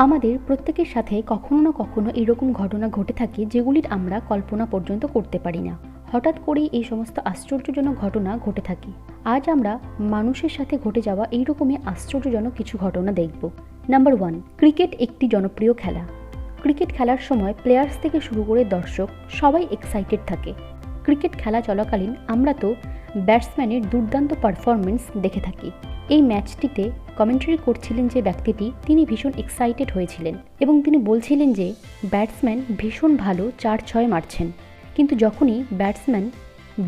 আমাদের প্রত্যেকের সাথে কখনো না কখনো এরকম ঘটনা ঘটে থাকে যেগুলির আমরা কল্পনা পর্যন্ত করতে পারি না। হঠাৎ করেই এই সমস্ত আশ্চর্যজনক ঘটনা ঘটে থাকে। আজ আমরা মানুষের সাথে ঘটে যাওয়া এইরকমই আশ্চর্যজনক কিছু ঘটনা দেখব। নাম্বার 1, ক্রিকেট একটি জনপ্রিয় খেলা। ক্রিকেট খেলার সময় প্লেয়ার্স থেকে শুরু করে দর্শক সবাই এক্সাইটেড থাকে। ক্রিকেট খেলা চলাকালীন আমরা তো ব্যাটসম্যানের দুর্দান্ত পারফরমেন্স দেখে থাকি। এই ম্যাচটিতে কমেন্ট্রি করছিলেন যে ব্যক্তিটি, তিনি ভীষণ এক্সাইটেড হয়েছিলেন এবং তিনি বলছিলেন যে ব্যাটসম্যান ভীষণ ভালো 4-6 মারছেন। কিন্তু যখনই ব্যাটসম্যান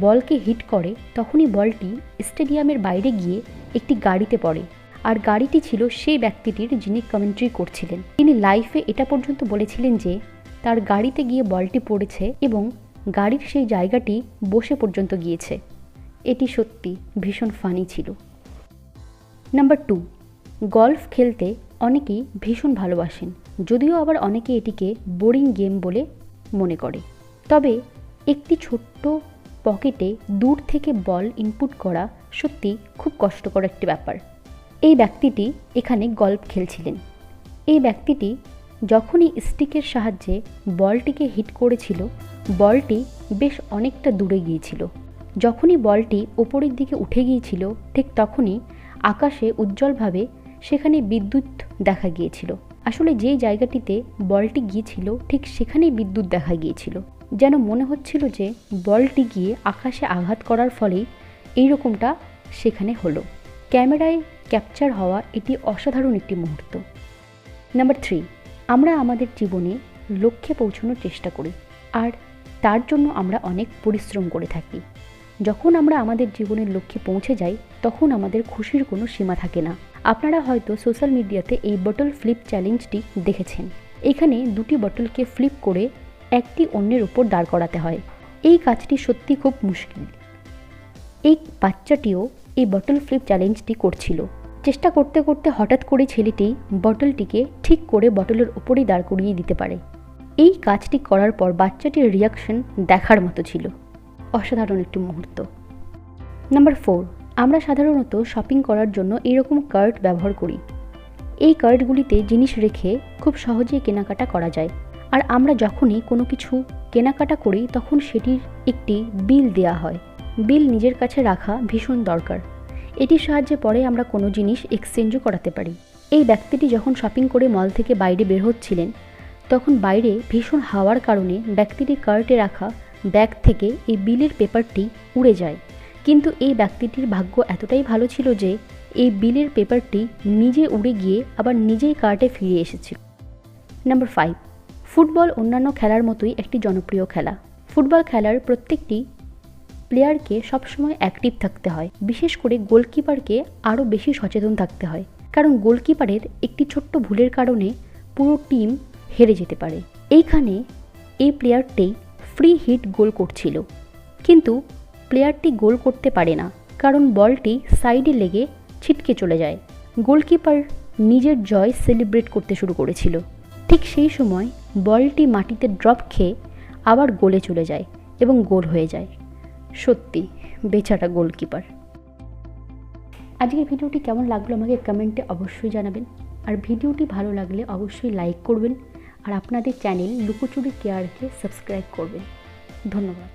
বলকে হিট করে তখনই বলটি স্টেডিয়ামের বাইরে গিয়ে একটি গাড়িতে পড়ে, আর গাড়িটি ছিল সেই ব্যক্তিটির যিনি কমেন্ট্রি করছিলেন। তিনি লাইভে এটা পর্যন্ত বলেছিলেন যে তার গাড়িতে গিয়ে বলটি পড়েছে এবং গাড়ির সেই জায়গাটি বসে পর্যন্ত গিয়েছে। এটি সত্যি ভীষণ ফানি ছিল। নাম্বার 2, গলফ খেলতে অনেকেই ভীষণ ভালোবাসেন, যদিও আবার অনেকে এটিকে বোরিং গেম বলে মনে করে। তবে একটি ছোট্ট পকেটে দূর থেকে বল ইনপুট করা সত্যি খুব কষ্টকর একটি ব্যাপার। এই ব্যক্তিটি এখানে গলফ খেলছিলেন। এই ব্যক্তিটি যখনই স্টিকের সাহায্যে বলটিকে হিট করেছিল, বলটি বেশ অনেকটা দূরে গিয়েছিল। যখনই বলটি ওপরের দিকে উঠে গিয়েছিল, ঠিক তখনই আকাশে উজ্জ্বলভাবে সেখানে বিদ্যুৎ দেখা গিয়েছিল। আসলে যে জায়গাটিতে বলটি গিয়েছিল ঠিক সেখানেই বিদ্যুৎ দেখা গিয়েছিল, যেন মনে হচ্ছিল যে বলটি গিয়ে আকাশে আঘাত করার ফলেই এইরকমটা সেখানে হলো। ক্যামেরায় ক্যাপচার হওয়া এটি অসাধারণ একটি মুহূর্ত। নাম্বার 3, আমরা আমাদের জীবনে লক্ষ্যে পৌঁছানোর চেষ্টা করি, আর তার জন্য আমরা অনেক পরিশ্রম করে থাকি। যখন আমরা আমাদের জীবনের লক্ষ্যে পৌঁছে যাই তখন আমাদের খুশির কোনো সীমা থাকে না। আপনারা হয়তো সোশ্যাল মিডিয়াতে এই বটল ফ্লিপ চ্যালেঞ্জটি দেখেছেন। এখানে দুটি বটলকে ফ্লিপ করে একটি অন্যের উপর দাঁড় করাতে হয়। এই কাজটি সত্যি খুব মুশকিল। এই বাচ্চাটিও এই বটল ফ্লিপ চ্যালেঞ্জটি করছিল। চেষ্টা করতে করতে হঠাৎ করে ছেলেটি বটলটিকে ঠিক করে বটলের উপরেই দাঁড় করিয়ে দিতে পারে। এই কাজটি করার পর বাচ্চাটির রিয়াকশন দেখার মতো ছিল। অসাধারণ একটি মুহূর্ত। নাম্বার 4, আমরা সাধারণত শপিং করার জন্য এরকম কার্ট ব্যবহার করি। এই কার্টগুলিতে জিনিস রেখে খুব সহজেই কেনাকাটা করা যায়, আর আমরা যখনই কোনো কিছু কেনাকাটা করি তখন সেটির একটি বিল দেওয়া হয়। বিল নিজের কাছে রাখা ভীষণ দরকার। এটির সাহায্যে পরে আমরা কোনো জিনিস এক্সচেঞ্জও করাতে পারি। এই ব্যক্তিটি যখন শপিং করে মল থেকে বাইরে বের হচ্ছিলেন তখন বাইরে ভীষণ হাওয়ার কারণে ব্যক্তিটির কার্টে রাখা ব্যাগ থেকে এই বিলের পেপারটি উড়ে যায়, কিন্তু এই ব্যক্তিটির ভাগ্য এতটাই ভালো ছিল যে এই বিলের পেপারটি নিজে উড়ে গিয়ে আবার নিজেই কার্টে ফিরে এসেছিল। নাম্বার 5, ফুটবল অন্যান্য খেলার মতোই একটি জনপ্রিয় খেলা। ফুটবল খেলার প্রত্যেকটি প্লেয়ারকে সবসময় অ্যাক্টিভ থাকতে হয়, বিশেষ করে গোলকিপারকে আরও বেশি সচেতন থাকতে হয়, কারণ গোলকিপারের একটি ছোট্ট ভুলের কারণে পুরো টিম হেরে যেতে পারে। এইখানে এই প্লেয়ারটি ফ্রি হিট গোল করছিল, কিন্তু প্লেয়ারটি গোল করতে পারে না কারণ বলটি সাইডে লেগে ছিটকে চলে যায়। গোলকিপার নিজের জয় সেলিব্রেট করতে শুরু করেছিল। ঠিক সেই সময় বলটি মাটিতে ড্রপ খেয়ে আবার গোলে চলে যায় এবং গোল হয়ে যায়। সত্যি বেচারা গোলকিপার। আজকের ভিডিওটি কেমন লাগলো আমাকে কমেন্টে অবশ্যই জানাবেন, আর ভিডিওটি ভালো লাগলে অবশ্যই লাইক করবেন, আর আপনাদের চ্যানেল লুকোচুরি কেয়ারকে সাবস্ক্রাইব করবেন। ধন্যবাদ।